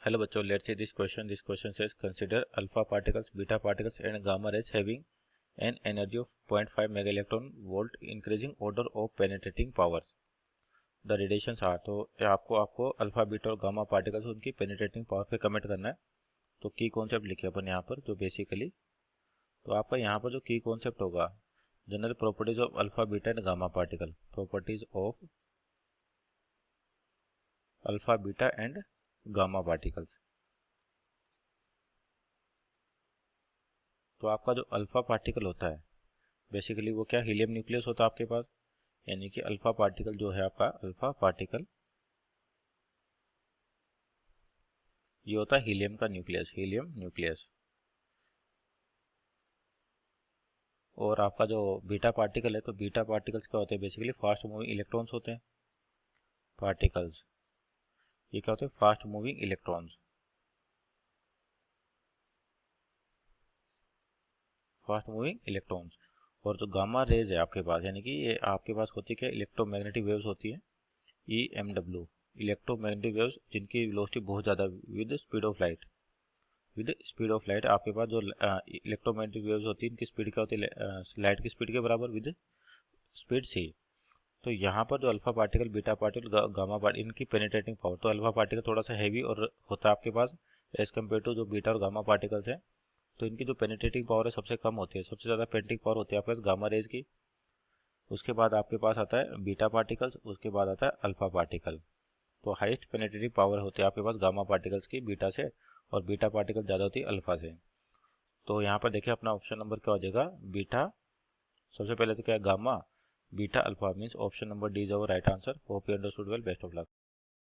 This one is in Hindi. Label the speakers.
Speaker 1: Hello बच्चों, let's see this question. This question says consider alpha particles, beta particles and gamma rays having an energy of 0.5 mega electron volt increasing order of penetrating powers. The radiations are, तो आपको अल्फा बीटा और गामा पार्टिकल्स उनकी पेनिट्रेटिंग पावर पे कमेंट करना है। तो की कॉन्सेप्ट लिखे अपन यहाँ पर जो बेसिकली, तो आपका यहाँ पर जो की कॉन्सेप्ट होगा, general properties of alpha beta and gamma particle, properties of alpha beta and gamma particles. तो आपका जो अल्फा पार्टिकल होता है बेसिकली वो क्या, हीलियम न्यूक्लियस होता है आपके पास, यानी कि अल्फा पार्टिकल जो है आपका अल्फा पार्टिकल ये होता है हीलियम का न्यूक्लियस, हीलियम न्यूक्लियस। और आपका जो बीटा पार्टिकल है, तो बीटा पार्टिकल्स क्या होते हैं, बेसिकली फास्ट मूविंग इलेक्ट्रॉन्स होते हैं। पार्टिकल्स ये क्या होते हैं, fast moving electrons, fast moving electrons. और जो गामा रेज है आपके पास, यानी कि ये आपके पास होती है क्या, इलेक्ट्रोमैग्नेटिक वेव्स होती है, EMW, इलेक्ट्रोमैग्नेटिक वेव्स जिनकी वेलोसिटी बहुत ज़्यादा with speed of light, with speed of light. आपके पास जो इलेक्ट्रोमैग्नेटिक वेव्स होती है इनकी स्पीड क्या होती है, लाइट की स्पीड के बराबर विद स्पीड सी। तो यहाँ पर जो alpha particle, beta particle, gamma particle, इनकी पेनिट्रेटिंग पावर, तो अल्फा पार्टिकल थोड़ा सा हैवी और होता है आपके पास एज कम्पेयर टू जो बीटा और गामा पार्टिकल्स हैं। तो इनकी जो पेनिट्रेटिंग पावर है सबसे कम होती है, सबसे ज़्यादा पेनिट्रेटिंग पावर होती है आपके पास गामा रेज की। उसके बाद आपके पास आता है बीटा पार्टिकल्स, उसके बाद आता है अल्फा पार्टिकल। तो हाईएस्ट पेनिट्रेटिंग पावर होती है आपके पास गामा पार्टिकल्स की बीटा से, और बीटा पार्टिकल ज़्यादा होती है अल्फा से। तो यहाँ पर देखिए अपना ऑप्शन नंबर क्या हो जाएगा, बीटा। सबसे पहले तो क्या है, gamma beta alpha, means option number D is our right answer. Hope you understood well, best of luck.